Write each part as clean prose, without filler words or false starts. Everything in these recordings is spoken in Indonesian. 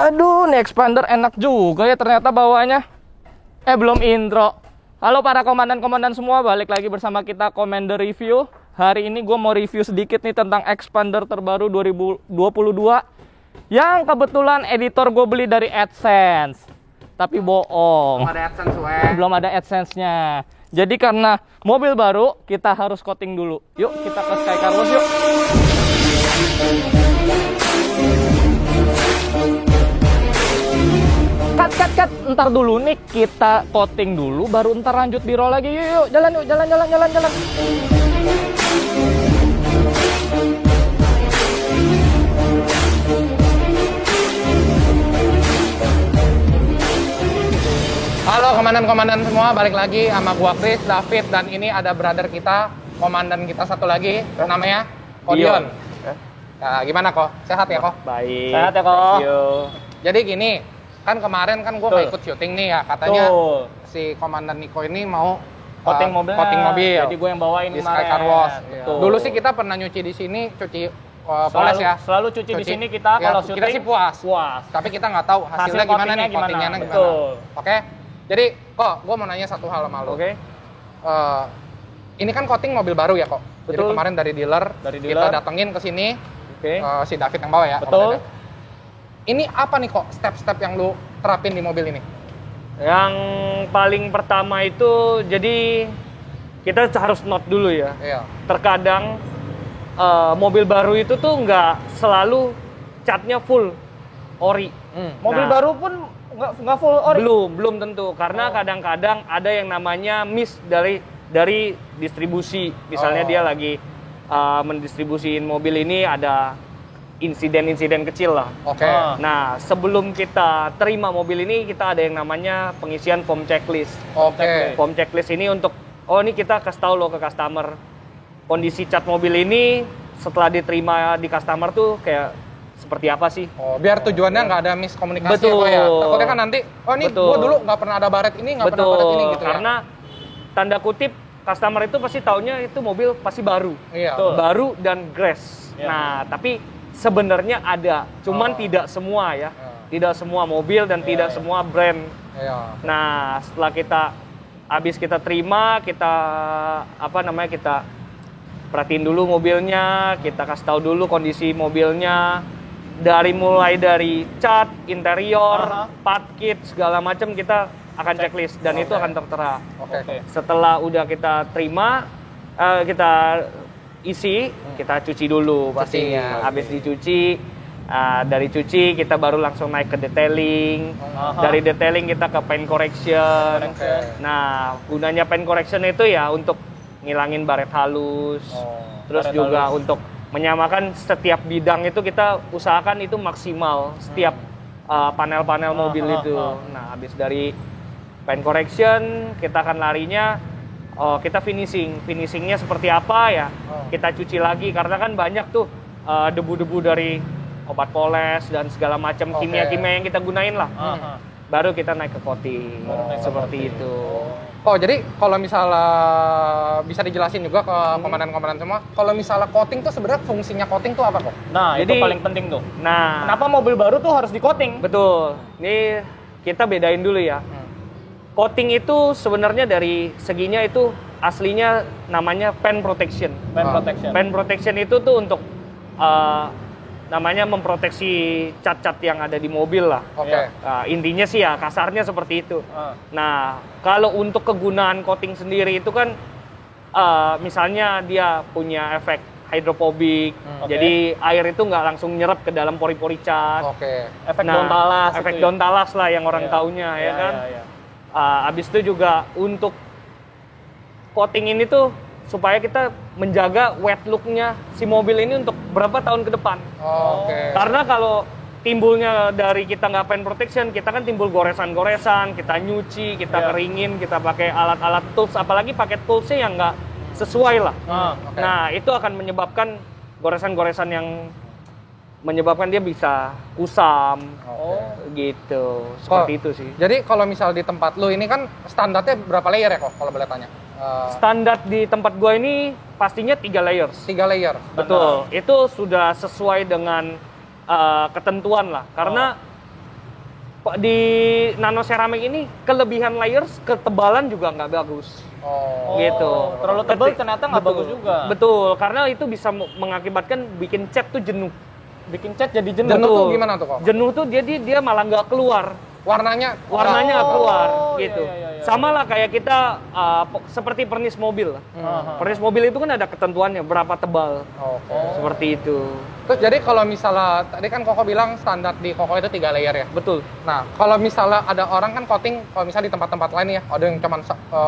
Aduh, nih expander enak juga ya ternyata bawaannya. Belum intro. Halo para komandan-komandan semua, balik lagi bersama kita Commander Review. Hari ini gue mau review sedikit nih tentang expander terbaru 2022 yang kebetulan editor gue beli dari AdSense. Tapi bohong. Belum ada AdSense, Belum ada AdSense-nya. Jadi karena mobil baru, kita harus coating dulu. Yuk, kita ke Sky Car Wash yuk. Cut. Ntar dulu nih, kita coating dulu, baru ntar lanjut biro lagi. Yuk, jalan. Halo komandan-komandan semua, balik lagi sama gua Chris, David, dan ini ada brother kita, komandan kita satu lagi, namanya Kodion. Nah, gimana kok? Sehat ya kok? Baik. Sehat ya kok. Jadi gini, kan kemarin kan gua nggak ikut syuting nih ya, katanya si komandan Niko ini mau Coating mobil. Jadi gue yang bawain di Sky Car Wash. Betul. Dulu sih kita pernah nyuci di sini, cuci poles ya. Selalu cuci di sini kita Ya, kalau kita syuting sih puas. Tapi kita nggak tahu hasilnya gimana nih, coatingnya gimana. Betul. Oke. Jadi kok gue mau nanya satu hal sama lo. Oke. Ini kan coating mobil baru ya kok. Jadi Betul. kemarin dari dealer, kita datengin ke sini. Oke. Si David yang bawa ya. Betul. Ini apa nih kok step-step yang lu terapin di mobil ini? Yang paling pertama itu jadi kita harus note dulu ya. Iya. Terkadang mobil baru itu tuh nggak selalu catnya full ori. Mobil Nah, baru pun nggak full ori. belum tentu karena kadang-kadang ada yang namanya miss dari distribusi. Misalnya dia lagi mendistribusiin mobil ini ada insiden-insiden kecil lah. Oke. Nah, sebelum kita terima mobil ini, kita ada yang namanya pengisian form checklist. Oke. Form checklist ini untuk, ini kita kasih tahu loh ke customer, kondisi cat mobil ini setelah diterima di customer tuh kayak seperti apa sih? Oh, biar tujuannya nggak ada miskomunikasi. Betul. Kok ya. Takutnya kan nanti, ini Betul. gua dulu nggak pernah ada baret ini, nggak pernah baret ini gitu karena ya. tanda kutip customer itu pasti taunya itu mobil pasti baru. Iya. Baru dan grass. Iya. Nah, tapi sebenarnya ada, cuman tidak semua ya. Tidak semua mobil dan tidak semua brand. Iya. Nah, setelah habis kita terima, kita kita perhatiin dulu mobilnya, kita kasih tahu dulu kondisi mobilnya, mulai dari cat, interior, part kit, segala macam kita akan checklist dan itu akan tertera. Oke. Setelah udah kita terima, kita isi, kita cuci dulu pastinya. Habis dicuci, dari cuci kita baru langsung naik ke detailing. Dari detailing kita ke paint correction. Nah, gunanya paint correction itu ya untuk ngilangin baret halus. Terus baret juga halus. untuk menyamakan setiap bidang itu kita usahakan itu maksimal setiap panel-panel mobil itu. Nah, habis dari paint correction kita akan larinya kita finishingnya seperti apa ya, kita cuci lagi karena kan banyak tuh debu-debu dari obat poles dan segala macam kimia-kimia yang kita gunain lah. Baru kita naik ke coating seperti itu. Oh, jadi kalau misalnya bisa dijelasin juga ke komandan-komandan semua, kalau misalnya coating tuh sebenarnya fungsinya coating tuh apa kok? Nah, itu Jadi- paling penting tuh. Nah, Kenapa mobil baru tuh harus di coating? betul. Ini kita bedain dulu ya. Coating itu sebenarnya dari seginya itu aslinya namanya paint protection. Paint protection. Paint protection itu tuh untuk namanya memproteksi cat-cat yang ada di mobil lah. Oke. Intinya sih ya kasarnya seperti itu. Nah, kalau untuk kegunaan coating sendiri itu kan misalnya dia punya efek hidrophobic, jadi air itu nggak langsung nyerap ke dalam pori-pori cat. Oke. Efek daun talas. Efek itu ya? daun talas lah yang orang Iya. taunya ya kan. Iya. Habis itu juga untuk coating ini tuh supaya kita menjaga wet look-nya si mobil ini untuk berapa tahun ke depan. Oke. Karena kalau timbulnya dari kita nggak paint protection, kita kan timbul goresan-goresan, kita nyuci, kita keringin, kita pakai alat-alat tools, apalagi pakai toolsnya yang nggak sesuai lah. Oke. Nah, itu akan menyebabkan goresan-goresan yang menyebabkan dia bisa kusam. Gitu. Seperti itu sih. Jadi kalau misal di tempat lu ini kan standarnya berapa layer ya kok kalau boleh tanya? Standar di tempat gua ini pastinya 3 layers. 3 layer. Betul. Itu sudah sesuai dengan ketentuan lah. Karena di nano ceramic ini kelebihan layers, ketebalan juga nggak bagus. Gitu. Terlalu tebal ternyata nggak bagus juga. Betul, karena itu bisa mengakibatkan bikin cat tuh jenuh. Bikin cat jadi jenuh. Jenuh tuh Betul. gimana tuh kok? Jenuh tuh dia malah nggak keluar. Warnanya Nggak keluar Oh, gitu. iya. Sama lah kayak kita seperti pernis mobil lah. Pernis mobil itu kan ada ketentuannya berapa tebal. Oke. Seperti itu. Terus jadi kalau misalnya tadi kan Koko bilang standar di Koko itu 3 layer ya. Betul. Nah, kalau misalnya ada orang kan coating, kalau misalnya di tempat-tempat lain ya, ada yang cuman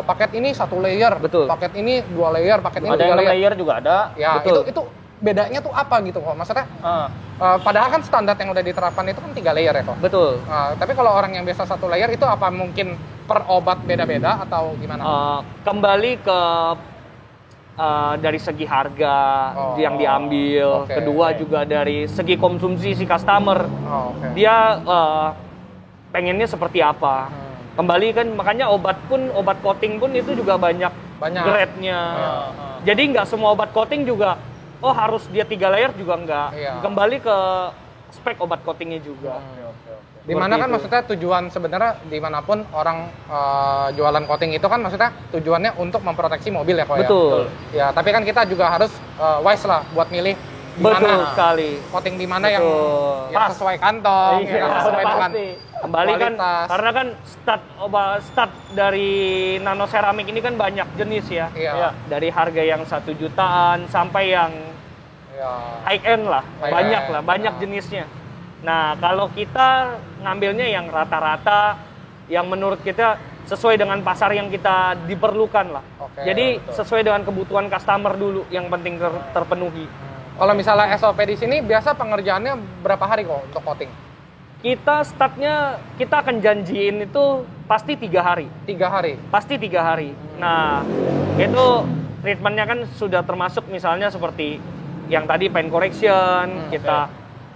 paket ini 1 layer, Betul. paket ini 2 layer, paket ini Ada 3 yang layer. layer juga ada. Ya, Betul. itu bedanya tuh apa gitu kok? Maksudnya Ah. padahal kan standar yang udah diterapkan itu kan 3 layer ya kok. Betul. Tapi kalau orang yang biasa 1 layer itu apa mungkin per obat beda-beda atau gimana? Kembali ke dari segi harga yang diambil, Oke. kedua juga dari segi konsumsi si customer. Oke. Dia pengennya seperti apa. Kembali kan makanya obat coating pun itu juga banyak grade-nya. Jadi nggak semua obat coating juga harus dia 3 layer juga nggak. Iya. Kembali ke spek obat coatingnya juga. Dimana kan itu. maksudnya tujuan sebenarnya dimanapun orang jualan coating itu kan maksudnya tujuannya untuk memproteksi mobil ya kok ya. Betul. Ya, tapi kan kita juga harus wise lah buat milih di Betul mana sekali. coating di mana yang Pas. sesuai kantong, Iya, yang sesuai dengan pasti. Kembali kan kualitas. karena kan start dari nano ceramic ini kan banyak jenis ya. Iya. Dari harga yang 1 jutaan sampai yang Iya. high end lah, High end. banyak jenisnya. Nah, kalau kita ngambilnya yang rata-rata yang menurut kita sesuai dengan pasar yang kita diperlukan lah. Oke, Jadi betul. sesuai dengan kebutuhan customer dulu yang penting terpenuhi. Kalau misalnya SOP di sini biasa pengerjaannya berapa hari kok untuk coating? Kita startnya kita akan janjiin itu pasti 3 hari. 3 hari. Pasti 3 hari. Nah, itu treatmentnya kan sudah termasuk misalnya seperti yang tadi paint correction,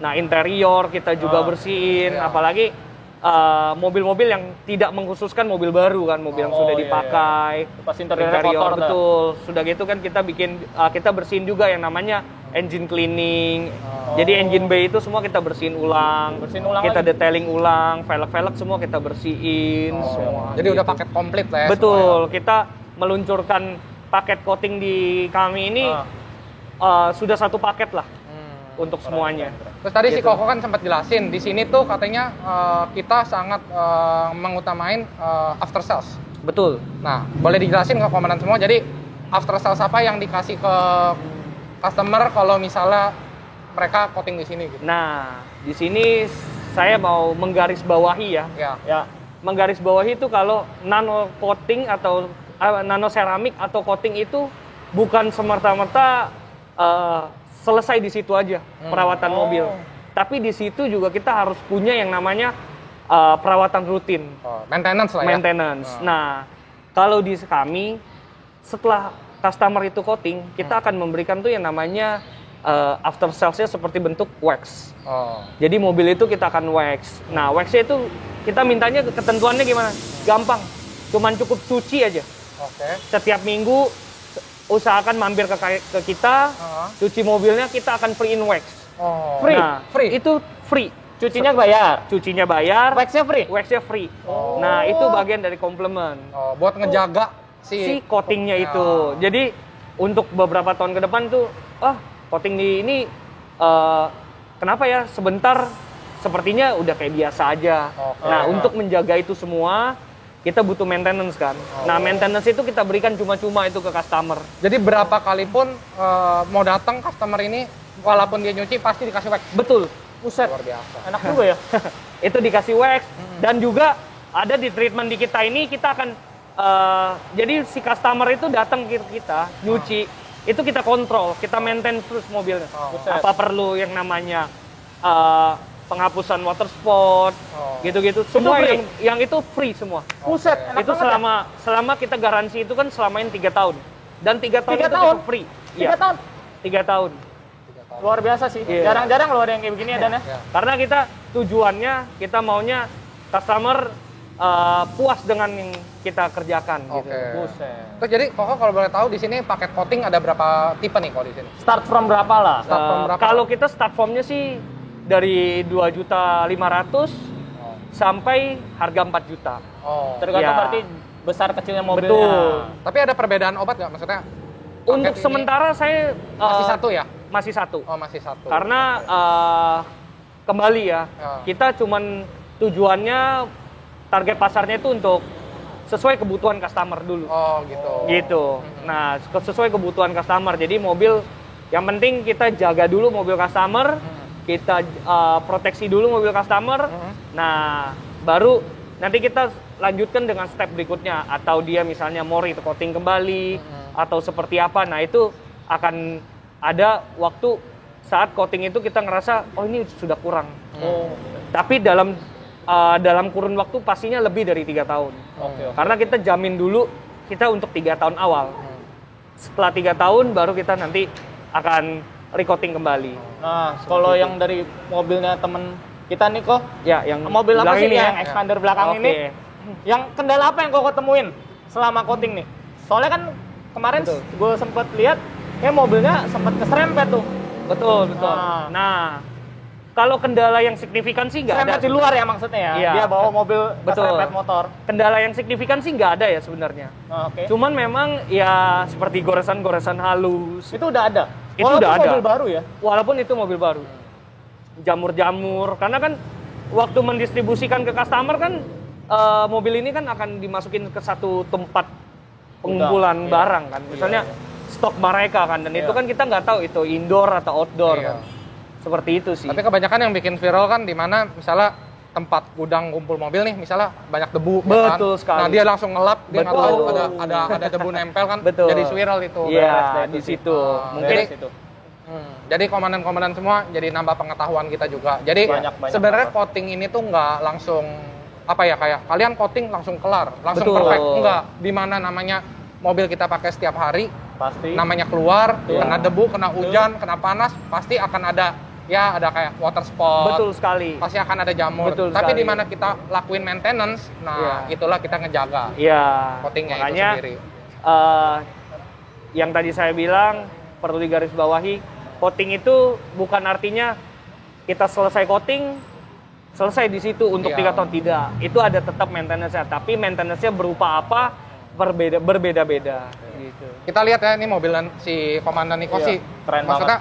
nah interior kita juga bersihin, Iya. apalagi mobil-mobil yang tidak mengkhususkan mobil baru kan, mobil yang sudah iya, dipakai, Pas interiornya kotor, dah. betul. Sudah gitu kan kita kita bersihin juga yang namanya engine cleaning. Jadi engine bay itu semua kita bersihin ulang, kita lagi. detailing ulang, velg-velg semua kita bersihin semua. Jadi udah gitu. paket komplit lah ya. Betul, kita meluncurkan paket coating di kami ini sudah 1 paket lah untuk semuanya. Terus tadi si Gitu. Koko kan sempat jelasin di sini tuh katanya kita sangat mengutamain after sales. Betul. Nah, boleh dijelasin ke komandan semua. Jadi after sales apa yang dikasih ke customer kalau misalnya mereka coating di sini gitu? Nah, di sini saya mau menggarisbawahi ya. Ya. Menggarisbawahi itu kalau nano coating atau nano ceramic atau coating itu bukan semerta-merta selesai di situ aja perawatan mobil. Tapi di situ juga kita harus punya yang namanya perawatan rutin, Maintenance lah ya. maintenance. Nah, kalau di kami setelah customer itu coating, kita akan memberikan tuh yang namanya after sales-nya seperti bentuk wax. Jadi mobil itu kita akan wax. Nah, waxnya itu kita mintanya ketentuannya gimana? Gampang, cuman cukup cuci aja. Oke. Setiap minggu usahakan mampir ke kita, cuci mobilnya, kita akan free in wax. Free? Nah, Free? itu free. Cucinya bayar. Cucinya bayar, Waxnya free? waxnya free. Nah, itu bagian dari komplement Buat ngejaga si coatingnya itu. Jadi untuk beberapa tahun ke depan tuh, coating di ini kenapa ya sebentar sepertinya udah kayak biasa aja. Nah, untuk menjaga itu semua kita butuh maintenance kan. Nah, maintenance itu kita berikan cuma-cuma itu ke customer. Jadi berapa kali pun mau datang customer ini, walaupun dia nyuci pasti dikasih wax. Betul. Buset. Luar biasa. Enak juga ya. Itu dikasih wax dan juga ada di treatment di kita ini kita akan jadi si customer itu datang ke kita nyuci, itu kita kontrol, kita maintain terus mobilnya. Apa perlu yang namanya penghapusan water spot, gitu-gitu. Semua free? yang itu free semua. Buset, enak Itu banget ya. selama kita garansi itu kan selama ini 3 tahun. Dan 3 tahun 3 itu tahun? kita free. 3 tahun? 3 tahun. Luar biasa sih. Iya. Jarang-jarang loh ada yang kayak begini ya, Dan ya. Karena kita tujuannya, kita maunya customer puas dengan yang kita kerjakan gitu. Oke. Buset. Terus jadi Koko kalau boleh tahu di sini paket coating ada berapa tipe nih kok di sini? Start from berapa lah? Start from berapa? Kalau kita start formnya sih dari 2.500.000 sampai harga 4 juta. Oh. Tergantung Ya. berarti besar kecilnya mobilnya. Betul. Tapi ada perbedaan obat nggak? Maksudnya? Untuk paket ini sementara saya masih satu ya? masih satu. Oh, masih satu. Karena kembali ya, kita cuman tujuannya target pasarnya itu untuk sesuai kebutuhan customer dulu. Oh, gitu. Gitu. Nah, sesuai kebutuhan customer. Jadi mobil yang penting kita jaga dulu mobil customer, kita proteksi dulu mobil customer. Nah, baru nanti kita lanjutkan dengan step berikutnya, atau dia misalnya mau coating kembali atau seperti apa. Nah, itu akan ada waktu saat coating itu kita ngerasa oh ini sudah kurang. Tapi dalam kurun waktu pastinya lebih dari 3 tahun. Karena kita jamin dulu kita untuk 3 tahun awal. Setelah 3 tahun baru kita nanti akan recoating kembali. Nah, kalau yang dari mobilnya temen kita nih kok, Ya, yang mobil apa belakang sih ini ya? yang expander belakang Oke. ini? Yang kendala apa yang kok ketemuin selama coating nih? Soalnya kan kemarin Betul. gue sempet lihat, mobilnya sempet keserempet tuh. Betul. Ah. Nah, kalau kendala yang signifikan sih nggak ada. Serempet di luar ya maksudnya ya? Iya. Dia bawa mobil Betul. keserempet motor. Kendala yang signifikan sih nggak ada ya sebenarnya. Oke. Cuman memang ya seperti goresan-goresan halus. Itu udah ada? Itu Walaupun udah ada. mobil baru ya? Walaupun itu mobil baru. Jamur-jamur. Karena kan waktu mendistribusikan ke customer kan mobil ini kan akan dimasukin ke satu tempat pengumpulan Iya. barang kan. Misalnya stok mereka kan. Dan itu kan kita nggak tahu itu indoor atau outdoor Iya. kan. Seperti itu sih. Tapi kebanyakan yang bikin viral kan di mana misalnya tempat gudang kumpul mobil nih, misalnya banyak debu. ya Betul kan? sekali. Nah, dia langsung ngelap, dia nggak tahu Betul. ada debu nempel kan, Betul. jadi viral itu. Iya, di situ. Mungkin Jadi, jadi komandan-komandan semua jadi nambah pengetahuan kita juga. Jadi Banyak sebenarnya banget. coating ini tuh nggak langsung apa ya, kayak kalian coating langsung kelar, langsung Betul. perfect, enggak. Di mana namanya mobil kita pakai setiap hari, Pasti. namanya keluar, Iya. kena debu, kena hujan, kena panas, pasti akan ada ada kayak water spot. betul sekali. Pasti akan ada jamur. Betul Tapi sekali. di mana kita lakuin maintenance, nah itulah kita ngejaga Iya. coatingnya itu Makanya sendiri. yang tadi saya bilang perlu digarisbawahi, coating itu bukan artinya kita selesai coating selesai di situ untuk Iya. 3 tahun, tidak. Itu ada tetap maintenance-nya, tapi maintenance-nya berupa apa berbeda-beda gitu. Kita lihat ya, ini mobil si Komandan Niko Iya, sih, keren maksudnya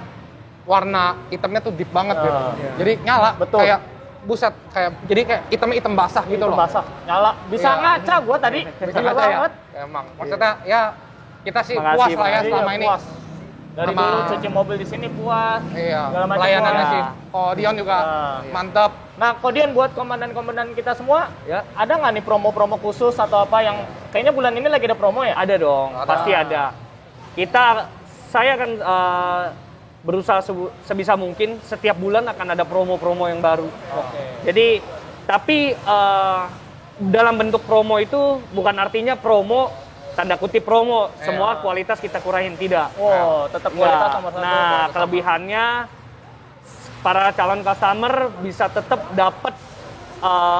warna hitamnya tuh deep banget gitu. Iya. Jadi nyala, Betul. kayak buset, jadi kayak hitam basah gitu Itu loh. basah, nyala. Bisa Iya. ngaca gua tadi. Bisa Gila aja ya. banget. Emang, maksudnya ya kita sih Makasih, puas lah ya makasih. selama Iya, ini. puas. Dari Sama- dulu cuci mobil di sini puas. Iya, Segala macam pelayanannya puas. sih. Oh, Dion juga Iya. mantap. Nah, Kodian buat komandan-komandan kita semua, Ya. ada nggak nih promo-promo khusus atau apa yang kayaknya bulan ini lagi ada promo ya? Ada dong, Ada. pasti ada. Saya akan berusaha sebisa mungkin setiap bulan akan ada promo-promo yang baru. Oke. Jadi, tapi dalam bentuk promo itu bukan artinya promo tanda kutip promo, semua kualitas kita kurangin, tidak. Wow, tetap kualitas Nggak. nomor satu. Nah, kelebihannya para calon customer bisa tetap dapat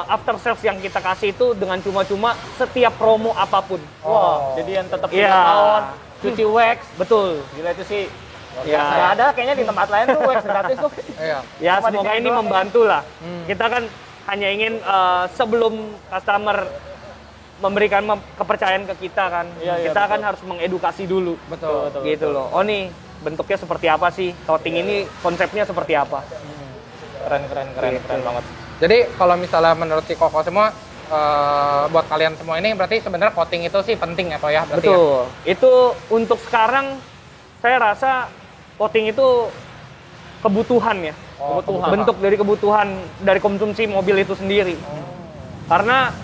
after sales yang kita kasih itu dengan cuma-cuma setiap promo apapun. Wow, jadi yang tetap Iya. 3 tahun, cuci wax. Betul. Gila itu sih. Ya. Nggak ada kayaknya di tempat lain tuh wax gratis tuh. Iya. Ya, Cuma di semoga sini ini doang membantu lah. Kita kan hanya ingin sebelum customer memberikan kepercayaan ke kita kan, Iya, kita betul. kan harus mengedukasi dulu. Betul. Gitu loh. Oh nih, bentuknya seperti apa sih? Coating ini konsepnya seperti apa? Keren banget. Jadi kalau misalnya menurut si Koko semua, buat kalian semua ini berarti sebenarnya coating itu sih penting ya Pak ya? Berarti ya? Betul. Itu untuk sekarang saya rasa coating itu kebutuhan ya. Oh, kebutuhan. Bentuk dari kebutuhan dari konsumsi mobil itu sendiri. Karena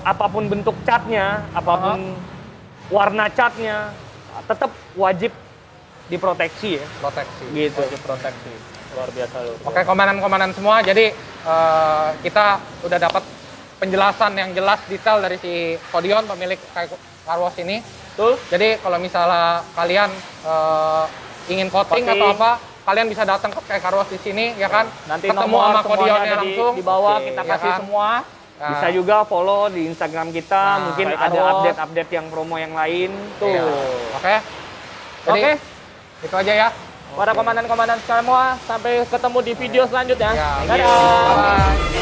apapun bentuk catnya, apapun warna catnya, tetap wajib diproteksi ya. Proteksi. Gitu. Proteksi. Luar biasa lu. Oke, komandan-komandan semua, jadi kita udah dapat penjelasan yang jelas detail dari si Kodion, pemilik car wash ini. Betul. Jadi kalau misalnya kalian ingin coating atau apa, kalian bisa datang ke car wash di sini, ya kan? Nanti ketemu nomor sama semuanya Kodionnya ada langsung. di bawah Oke, kita ya kasih kan? semua. Nah, Bisa juga follow di Instagram kita, Nah, mungkin kayak ada Carwash. update-update yang promo yang lain. Tuh. iya. Oke. Jadi, Oke. itu aja ya. Para komandan-komandan semua, sampai ketemu di video selanjutnya. Ya, Dadah. bye.